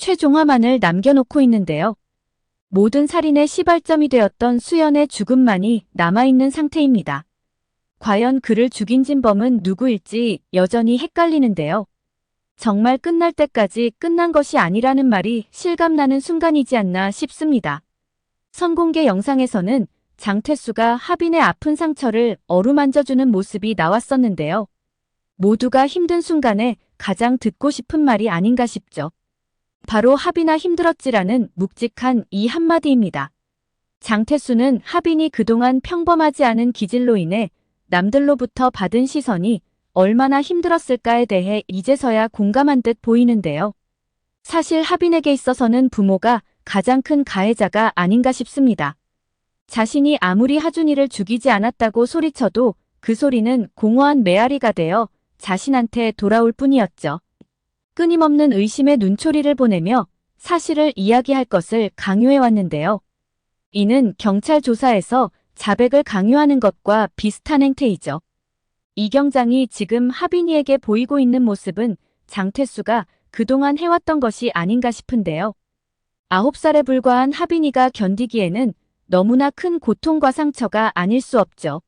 최종화만을 남겨놓고 있는데요. 모든 살인의 시발점이 되었던 수연의 죽음만이 남아있는 상태입니다. 과연 그를 죽인 진범은 누구일지 여전히 헷갈리는데요. 정말 끝날 때까지 끝난 것이 아니라는 말이 실감나는 순간이지 않나 싶습니다. 선공개 영상에서는 장태수가 하빈의 아픈 상처를 어루만져주는 모습이 나왔었는데요. 모두가 힘든 순간에 가장 듣고 싶은 말이 아닌가 싶죠. 바로 하빈아 힘들었지라는 묵직한 이 한마디입니다. 장태수는 하빈이 그동안 평범하지 않은 기질로 인해 남들로부터 받은 시선이 얼마나 힘들었을까에 대해 이제서야 공감한 듯 보이는데요. 사실 하빈에게 있어서는 부모가 가장 큰 가해자가 아닌가 싶습니다. 자신이 아무리 하준이를 죽이지 않았다고 소리쳐도 그 소리는 공허한 메아리가 되어 자신한테 돌아올 뿐이었죠. 끊임없는 의심의 눈초리를 보내며 사실을 이야기할 것을 강요해왔는데요. 이는 경찰 조사에서 자백을 강요하는 것과 비슷한 행태이죠. 이 경장이 지금 하빈이에게 보이고 있는 모습은 장태수가 그동안 해왔던 것이 아닌가 싶은데요. 9살에 불과한 하빈이가 견디기에는 너무나 큰 고통과 상처가 아닐 수 없죠.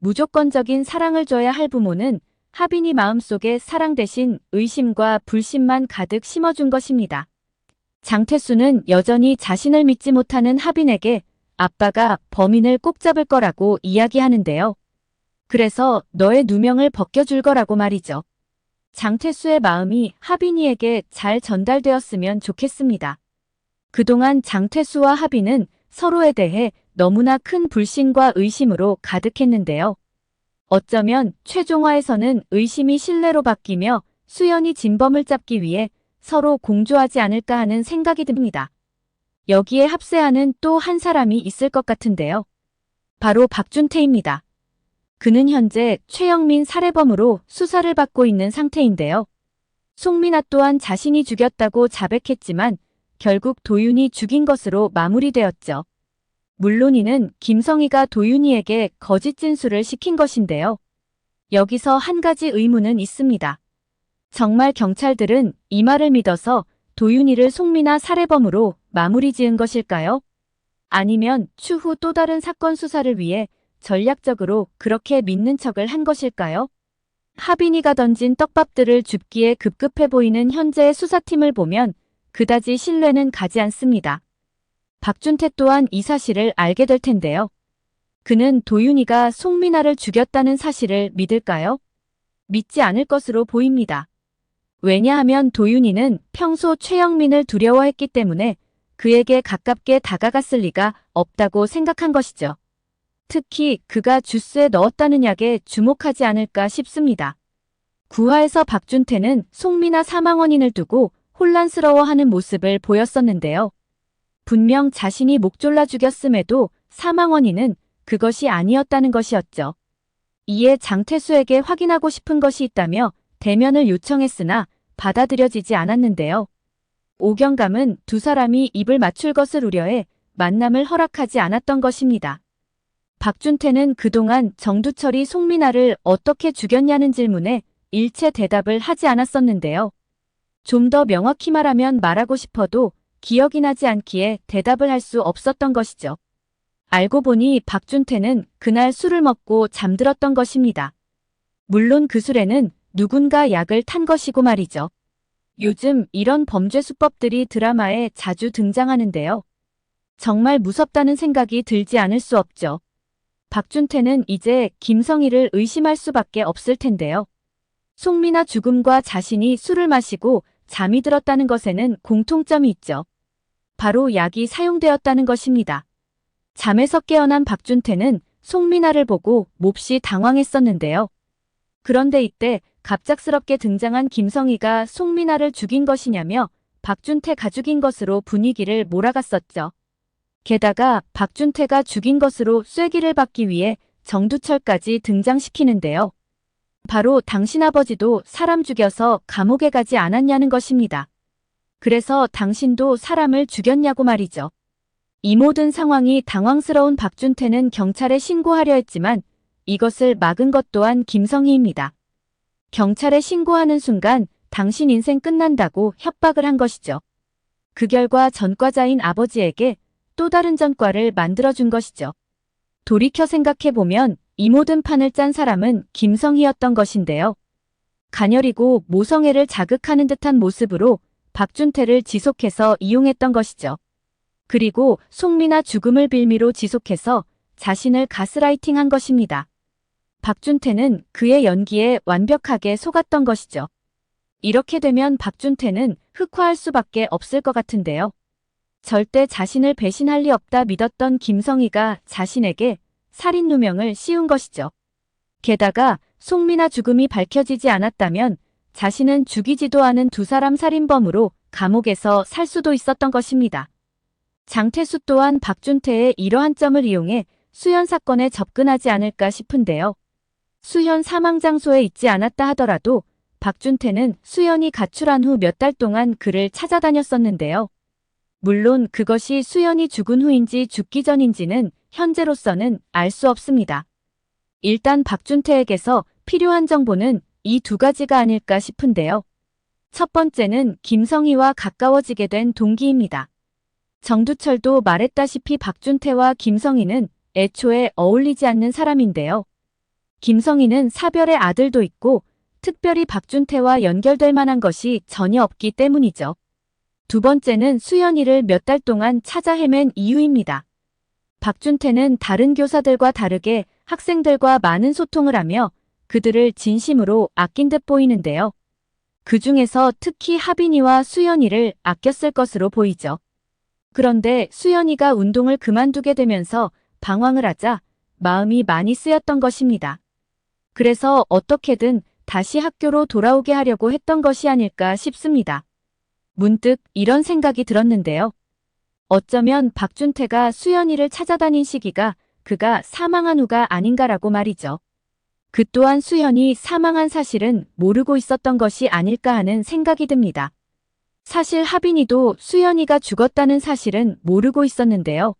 무조건적인 사랑을 줘야 할 부모는 하빈이 마음속에 사랑 대신 의심과 불신만 가득 심어준 것입니다. 장태수는 여전히 자신을 믿지 못하는 하빈에게 아빠가 범인을 꼭 잡을 거라고 이야기하는데요. 그래서 너의 누명을 벗겨줄 거라고 말이죠. 장태수의 마음이 하빈이에게 잘 전달되었으면 좋겠습니다. 그동안 장태수와 하빈은 서로에 대해 너무나 큰 불신과 의심으로 가득했는데요. 어쩌면 최종화에서는 의심이 신뢰로 바뀌며 수연이 진범을 잡기 위해 서로 공조하지 않을까 하는 생각이 듭니다. 여기에 합세하는 또 한 사람이 있을 것 같은데요. 바로 박준태입니다. 그는 현재 최영민 살해범으로 수사를 받고 있는 상태인데요. 송민아 또한 자신이 죽였다고 자백했지만 결국 도윤이 죽인 것으로 마무리되었죠. 물론 이는 김성희가 도윤이에게 거짓 진술을 시킨 것인데요. 여기서 한 가지 의문은 있습니다. 정말 경찰들은 이 말을 믿어서 도윤이를 송민아 살해범으로 마무리 지은 것일까요? 아니면 추후 또 다른 사건 수사를 위해 전략적으로 그렇게 믿는 척을 한 것일까요? 하빈이가 던진 떡밥들을 줍기에 급급해 보이는 현재의 수사팀을 보면 그다지 신뢰는 가지 않습니다. 박준태 또한 이 사실을 알게 될 텐데요. 그는 도윤이가 송민아를 죽였다는 사실을 믿을까요? 믿지 않을 것으로 보입니다. 왜냐하면 도윤이는 평소 최영민을 두려워했기 때문에 그에게 가깝게 다가갔을 리가 없다고 생각한 것이죠. 특히 그가 주스에 넣었다는 약에 주목하지 않을까 싶습니다. 구화에서 박준태는 송민아 사망 원인을 두고 혼란스러워하는 모습을 보였었는데요. 분명 자신이 목 졸라 죽였음에도 사망 원인은 그것이 아니었다는 것이었죠. 이에 장태수에게 확인하고 싶은 것이 있다며 대면을 요청했으나 받아들여지지 않았는데요. 오경감은 두 사람이 입을 맞출 것을 우려해 만남을 허락하지 않았던 것입니다. 박준태는 그동안 정두철이 송민아를 어떻게 죽였냐는 질문에 일체 대답을 하지 않았었는데요. 좀 더 명확히 말하고 싶어도 기억이 나지 않기에 대답을 할 수 없었던 것이죠. 알고 보니 박준태는 그날 술을 먹고 잠들었던 것입니다. 물론 그 술에는 누군가 약을 탄 것이고 말이죠. 요즘 이런 범죄 수법들이 드라마에 자주 등장하는데요. 정말 무섭다는 생각이 들지 않을 수 없죠. 박준태는 이제 김성희를 의심할 수밖에 없을 텐데요. 송민아 죽음과 자신이 술을 마시고 잠이 들었다는 것에는 공통점이 있죠. 바로 약이 사용되었다는 것입니다. 잠에서 깨어난 박준태는 송민아를 보고 몹시 당황했었는데요. 그런데 이때 갑작스럽게 등장한 김성희가 송민아를 죽인 것이냐며 박준태가 죽인 것으로 분위기를 몰아갔었죠. 게다가 박준태가 죽인 것으로 쐐기를 받기 위해 정두철까지 등장시키는데요. 바로 당신 아버지도 사람 죽여서 감옥에 가지 않았냐는 것입니다. 그래서 당신도 사람을 죽였냐고 말이죠. 이 모든 상황이 당황스러운 박준태는 경찰에 신고하려 했지만 이것을 막은 것 또한 김성희입니다. 경찰에 신고하는 순간 당신 인생 끝난다고 협박을 한 것이죠. 그 결과 전과자인 아버지에게 또 다른 전과를 만들어준 것이죠. 돌이켜 생각해보면 이 모든 판을 짠 사람은 김성희였던 것인데요. 가녀리고 모성애를 자극하는 듯한 모습으로 박준태를 지속해서 이용했던 것이죠. 그리고 송미나 죽음을 빌미로 지속해서 자신을 가스라이팅한 것입니다. 박준태는 그의 연기에 완벽하게 속았던 것이죠. 이렇게 되면 박준태는 흑화할 수밖에 없을 것 같은데요. 절대 자신을 배신할 리 없다 믿었던 김성희가 자신에게 살인 누명을 씌운 것이죠. 게다가 송미나 죽음이 밝혀지지 않았다면 자신은 죽이지도 않은 두 사람 살인범으로 감옥에서 살 수도 있었던 것입니다. 장태수 또한 박준태의 이러한 점을 이용해 수현 사건에 접근하지 않을까 싶은데요. 수현 사망 장소에 있지 않았다 하더라도 박준태는 수현이 가출한 후 몇 달 동안 그를 찾아다녔었는데요. 물론 그것이 수현이 죽은 후인지 죽기 전인지는 현재로서는 알 수 없습니다. 일단 박준태에게서 필요한 정보는 이 두 가지가 아닐까 싶은데요. 첫 번째는 김성희와 가까워지게 된 동기입니다. 정두철도 말했다시피 박준태와 김성희는 애초에 어울리지 않는 사람인데요. 김성희는 사별의 아들도 있고 특별히 박준태와 연결될 만한 것이 전혀 없기 때문이죠. 두 번째는 수연이를 몇 달 동안 찾아 헤맨 이유입니다. 박준태는 다른 교사들과 다르게 학생들과 많은 소통을 하며 그들을 진심으로 아낀 듯 보이는데요. 그 중에서 특히 하빈이와 수연이를 아꼈을 것으로 보이죠. 그런데 수연이가 운동을 그만두게 되면서 방황을 하자 마음이 많이 쓰였던 것입니다. 그래서 어떻게든 다시 학교로 돌아오게 하려고 했던 것이 아닐까 싶습니다. 문득 이런 생각이 들었는데요. 어쩌면 박준태가 수연이를 찾아다닌 시기가 그가 사망한 후가 아닌가라고 말이죠. 그 또한 수연이 사망한 사실은 모르고 있었던 것이 아닐까 하는 생각이 듭니다. 사실 하빈이도 수연이가 죽었다는 사실은 모르고 있었는데요.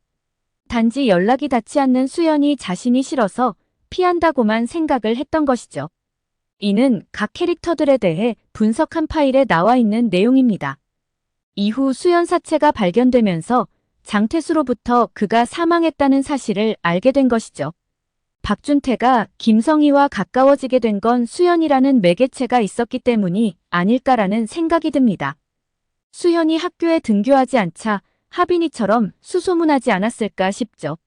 단지 연락이 닿지 않는 수연이 자신이 싫어서 피한다고만 생각을 했던 것이죠. 이는 각 캐릭터들에 대해 분석한 파일에 나와 있는 내용입니다. 이후 수연 사체가 발견되면서 장태수로부터 그가 사망했다는 사실을 알게 된 것이죠. 박준태가 김성희와 가까워지게 된 건 수연이라는 매개체가 있었기 때문이 아닐까라는 생각이 듭니다. 수연이 학교에 등교하지 않자 하빈이처럼 수소문하지 않았을까 싶죠.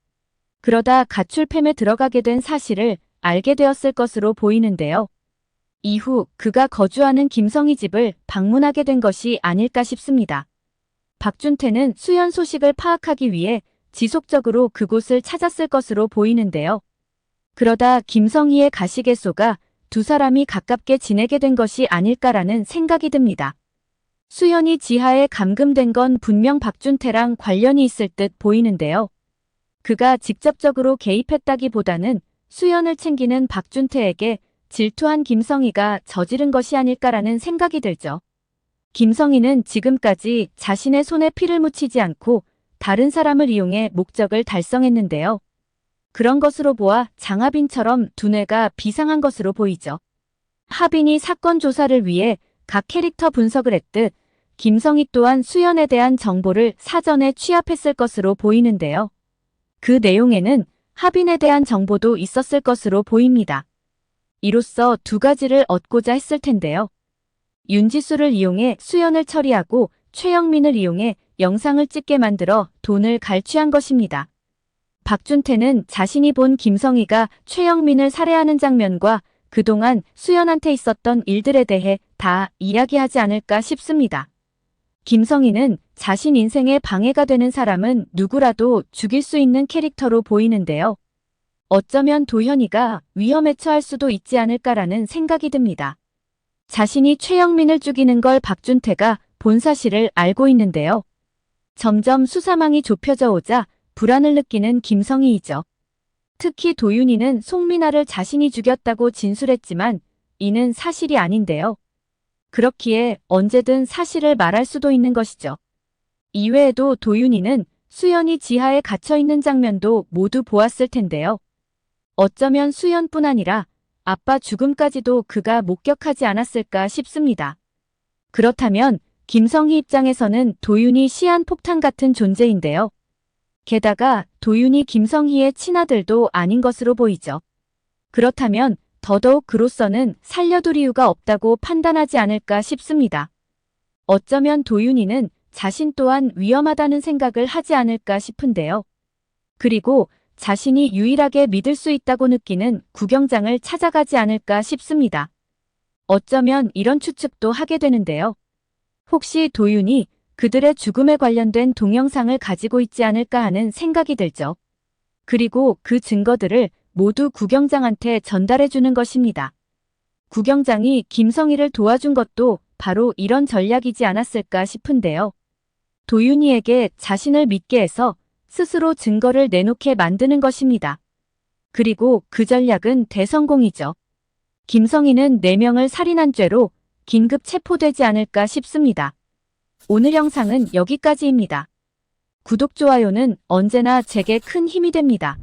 그러다 가출팸에 들어가게 된 사실을 알게 되었을 것으로 보이는데요. 이후 그가 거주하는 김성희 집을 방문하게 된 것이 아닐까 싶습니다. 박준태는 수연 소식을 파악하기 위해 지속적으로 그곳을 찾았을 것으로 보이는데요. 그러다 김성희의 가시개소가 두 사람이 가깝게 지내게 된 것이 아닐까라는 생각이 듭니다. 수연이 지하에 감금된 건 분명 박준태랑 관련이 있을 듯 보이는데요. 그가 직접적으로 개입했다기보다는 수연을 챙기는 박준태에게 질투한 김성희가 저지른 것이 아닐까라는 생각이 들죠. 김성희는 지금까지 자신의 손에 피를 묻히지 않고 다른 사람을 이용해 목적을 달성했는데요. 그런 것으로 보아 장하빈처럼 두뇌가 비상한 것으로 보이죠. 하빈이 사건 조사를 위해 각 캐릭터 분석을 했듯 김성희 또한 수연에 대한 정보를 사전에 취합했을 것으로 보이는데요. 그 내용에는 하빈에 대한 정보도 있었을 것으로 보입니다. 이로써 두 가지를 얻고자 했을 텐데요. 윤지수를 이용해 수연을 처리하고 최영민을 이용해 영상을 찍게 만들어 돈을 갈취한 것입니다. 박준태는 자신이 본 김성희가 최영민을 살해하는 장면과 그동안 수연한테 있었던 일들에 대해 다 이야기하지 않을까 싶습니다. 김성희는 자신 인생에 방해가 되는 사람은 누구라도 죽일 수 있는 캐릭터로 보이는데요. 어쩌면 도현이가 위험에 처할 수도 있지 않을까라는 생각이 듭니다. 자신이 최영민을 죽이는 걸 박준태가 본 사실을 알고 있는데요. 점점 수사망이 좁혀져 오자 불안을 느끼는 김성희이죠. 특히 도윤이는 송민아를 자신이 죽였다고 진술했지만 이는 사실이 아닌데요. 그렇기에 언제든 사실을 말할 수도 있는 것이죠. 이외에도 도윤이는 수연이 지하에 갇혀있는 장면도 모두 보았을 텐데요. 어쩌면 수연뿐 아니라 아빠 죽음까지도 그가 목격하지 않았을까 싶습니다. 그렇다면 김성희 입장에서는 도윤이 시한폭탄 같은 존재인데요. 게다가 도윤이 김성희의 친아들도 아닌 것으로 보이죠. 그렇다면 더더욱 그로서는 살려둘 이유가 없다고 판단하지 않을까 싶습니다. 어쩌면 도윤이는 자신 또한 위험하다는 생각을 하지 않을까 싶은데요. 그리고 자신이 유일하게 믿을 수 있다고 느끼는 구경장을 찾아가지 않을까 싶습니다. 어쩌면 이런 추측도 하게 되는데요. 혹시 도윤이 그들의 죽음에 관련된 동영상을 가지고 있지 않을까 하는 생각이 들죠. 그리고 그 증거들을 모두 구경장한테 전달해 주는 것입니다. 구경장이 김성희를 도와준 것도 바로 이런 전략이지 않았을까 싶은데요. 도윤이에게 자신을 믿게 해서 스스로 증거를 내놓게 만드는 것입니다. 그리고 그 전략은 대성공이죠. 김성희는 4명을 살인한 죄로 긴급 체포되지 않을까 싶습니다. 오늘 영상은 여기까지입니다. 구독, 좋아요는 언제나 제게 큰 힘이 됩니다.